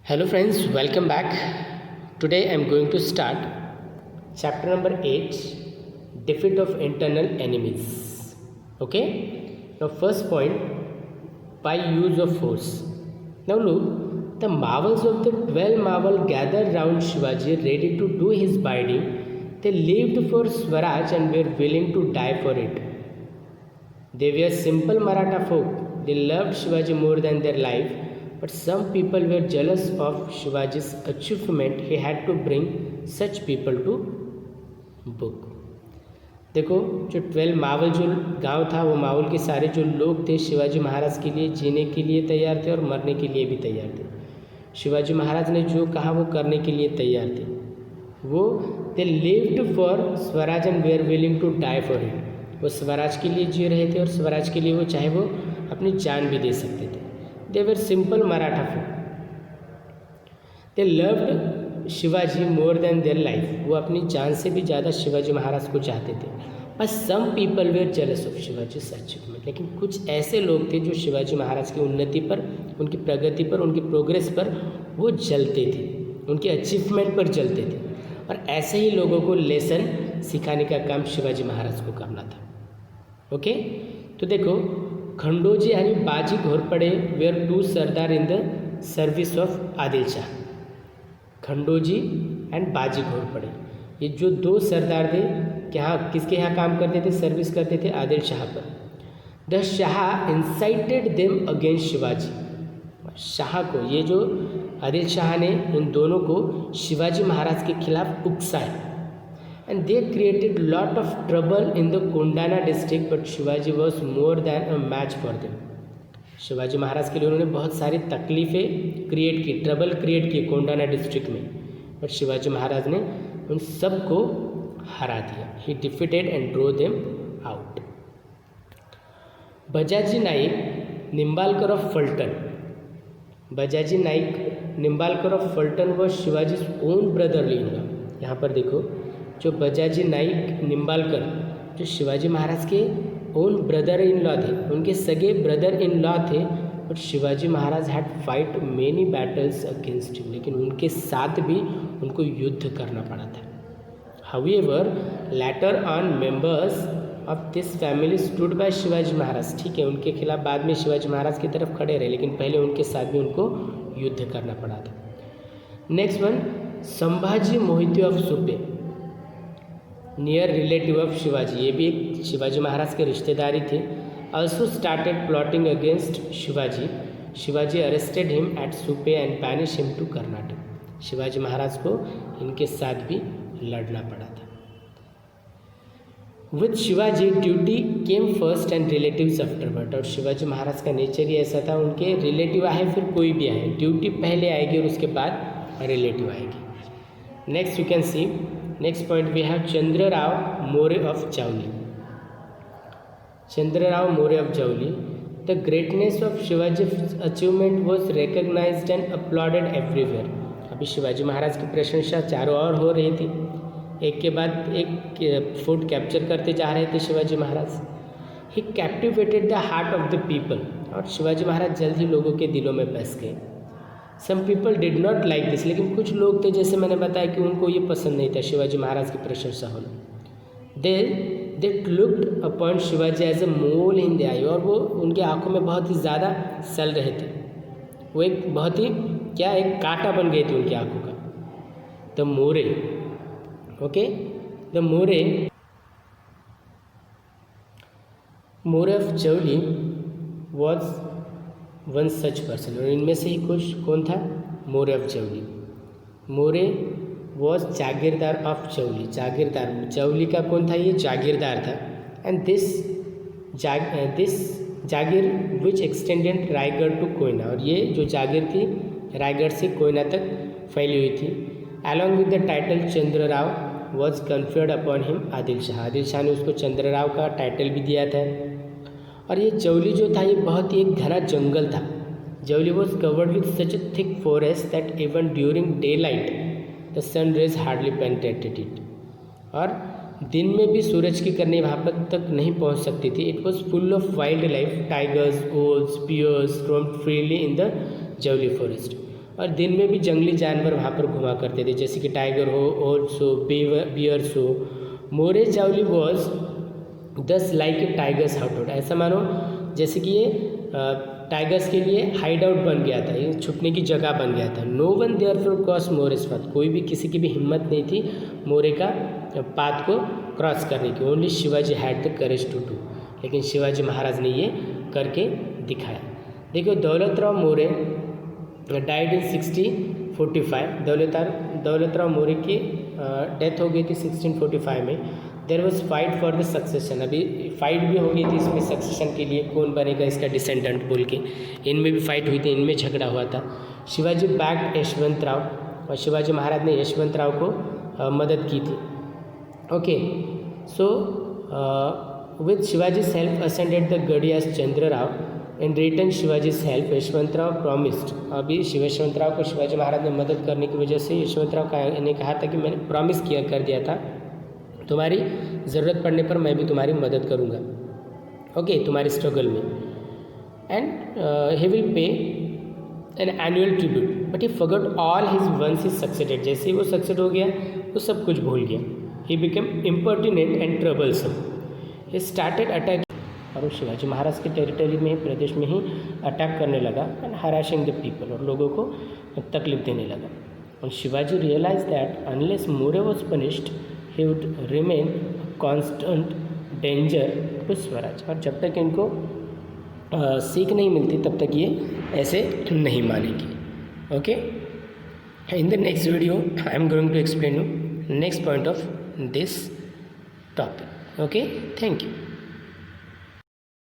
Hello friends, welcome back. Today I am going to start chapter number 8, defeat of internal enemies. Okay? Now first point, by use of force. Now look, the marvels of the 12 marvel gathered round Shivaji ready to do his bidding. They lived for Swaraj and were willing to die for it. They were simple Maratha folk. They loved Shivaji more than their life. But some people were jealous of Shivaji's achievement. He had to bring such people to book. देखो जो 12 मावल जो गांव था वो मावल के सारे जो लोग थे शिवाजी महाराज के लिए जीने के लिए तैयार थे और मरने के लिए भी तैयार थे. शिवाजी महाराज ने जो कहा वो करने के लिए तैयार थे. वो they lived for Swaraj and were willing to die for it. वो स्वराज के लिए जी रहे थे और स्वराज के लिए वो चाहे वो अपनी जान भी दे सकते थे. They were simple Maratha folk. They loved Shivaji more than their life. वो अपनी जान से भी ज़्यादा शिवाजी महाराज को चाहते थे. But some people were jealous of शिवाजी's achievement. लेकिन कुछ ऐसे लोग थे जो शिवाजी महाराज की उन्नति पर, उनकी प्रगति पर, उनकी प्रोग्रेस पर वो जलते थे, उनके अचीवमेंट पर जलते थे. और ऐसे ही लोगों को लेसन सिखाने का काम शिवाजी महाराज को करना था. ओके, तो देखो खंडोजी यानी Baji Ghorpade were two sardar in the service of Adil Shah. Khandoji and Baji Ghorpade ये जो दो सरदार थे यहाँ किसके यहाँ काम करते थे, सर्विस करते थे आदिल शाह पर. The Shah incited them against Shivaji. Shah को ये जो आदिल शाह ने इन दोनों को शिवाजी महाराज के खिलाफ उकसाया. And they created lot of trouble in the Kundana district, but Shivaji was more than a match for them. Shivaji Maharaj के लिए उन्होंने बहुत सारी तकलीफ़ें क्रिएट की, ट्रबल क्रिएट की कोंडाना डिस्ट्रिक्ट में, बट शिवाजी महाराज ने उन सब को हरा दिया. He defeated and drove them out. Bajaji Naik Nimbalkar of Phaltan. Bajaji Naik Nimbalkar of Phaltan was Shivaji own brother in law. यहाँ पर देखो जो बजाजी नाइक निम्बालकर जो शिवाजी महाराज के ओन ब्रदर इन लॉ थे, उनके सगे ब्रदर इन लॉ थे. और Shivaji Maharaj had fight many battles against him. लेकिन उनके साथ भी उनको युद्ध करना पड़ा था. However later on members of this family stood by Shivaji Maharaj. ठीक है, उनके खिलाफ बाद में शिवाजी महाराज की तरफ खड़े रहे, लेकिन पहले उनके साथ भी उनको युद्ध करना पड़ा था. Next one, Sambhaji Mohite of Supe, near relative of Shivaji. ये भी एक शिवाजी महाराज के रिश्तेदारी थे. Also started plotting against Shivaji. Shivaji arrested him at Supe and banish him to Karnataka. Shivaji Maharaj को इनके साथ भी लड़ना पड़ा था. With Shivaji duty came first and relatives afterward. और शिवाजी महाराज का नेचर ही ऐसा था, उनके रिलेटिव आए फिर कोई भी आए, ड्यूटी पहले आएगी और उसके बाद रिलेटिव आएगी. Next you can see next point we have Chandrarao More of Jauli. Chandrarao More of Jauli. The greatness of Shivaji's achievement was recognized and applauded everywhere. अभी शिवाजी महाराज की प्रशंसा चारों ओर हो रही थी. एक के बाद एक फोर्ट कैप्चर करते जा रहे थे Shivaji Maharaj. He captivated the heart of the people. और शिवाजी महाराज जल्द ही लोगों के दिलों में बस गए. Some people did not like this. लेकिन कुछ लोग थे जैसे मैंने बताया कि उनको ये पसंद नहीं था शिवाजी महाराज की प्रशंसा होना. They looked upon Shivaji as a mole in the eye. और वो उनके आंखों में बहुत ही ज़्यादा सल रहे थे. वो एक बहुत ही क्या एक कांटा बन गए थे उनकी आंखों का. The More, okay, the More of Jawali was one such person. और इनमें से ही कुछ कौन था, More of Jawali. More was jagirdar of Jawali. जागीरदार जौली का कौन था, ये जागीरदार था. And this jagir which extended Raigad to Koyna. और ये जो जागीर थी रायगढ़ से कोयना तक फैली हुई थी. Along with the title Chandrarao was conferred upon him Adil Shah. Adil Shah ने उसको चंद्रराव का टाइटल भी दिया था. और ये जौली जो था ये बहुत ही एक घना जंगल था. Jawali was covered with such a thick forest that even during daylight the sun rays hardly penetrated it. और दिन में भी सूरज की किरणें वहाँ पर तक नहीं पहुँच सकती थी. It was full of wild life. Tigers, wolves, bears roamed freely in the Jawali forest. और दिन में भी जंगली जानवर वहाँ पर घुमा करते थे, जैसे कि टाइगर हो, ओल्स हो, बियर्स हो। मोरेज जावली वॉज दस लाइक ए टाइगर्स हाउट, ऐसा मानो जैसे कि ये टाइगर्स के लिए हाइड आउट बन गया था, ये छुपने की जगह बन गया था। No one therefore cross More's path, कोई भी किसी की भी हिम्मत नहीं थी मोरे का पाथ को क्रॉस करने की। Only Shivaji had the courage to do, लेकिन शिवाजी महाराज ने ये करके दिखाया। देखो दौलतराव मोरे डाइड इन 1645, दौलतराव मोरे की डेथ हो गई थी 1645 में। There was fight for the succession, अभी फाइट भी हो गई थी इसमें सक्सेशन के लिए, कौन बनेगा इसका डिसेंडेंट बोल के, इनमें भी फाइट हुई थी, इनमें झगड़ा हुआ था। शिवाजी बैक्ड यशवंतराव, और शिवाजी महाराज ने यशवंतराव को मदद की थी। Okay, so with Shivaji's help ascended the gadhi as Chandrarao, in return Shivaji's help Yashwantrao promised, अभी यशवंतराव को शिवाजी महाराज ने मदद करने की वजह से यशवंतराव ने कहा था कि मैंने प्रॉमिस कर दिया था तुम्हारी ज़रूरत पड़ने पर मैं भी तुम्हारी मदद करूँगा, ओके, तुम्हारी स्ट्रगल में। And he will pay an annual tribute, but he forgot all his once he succeeded, जैसे ही वो सक्सेड हो गया वो सब कुछ भूल गया। He became impertinent and troublesome, he started attack, और वो शिवाजी महाराज के टेरिटरी में, प्रदेश में ही अटैक करने लगा एंड हराशिंग द पीपल, और लोगों को तकलीफ देने लगा। और Shivaji realize that unless More was punished he would remain constant danger to Swaraj, और जब तक इनको सीख नहीं मिलती तब तक ये ऐसे नहीं मानेंगे। Okay, in the next video I am going to explain you next point of this topic. Okay, thank you.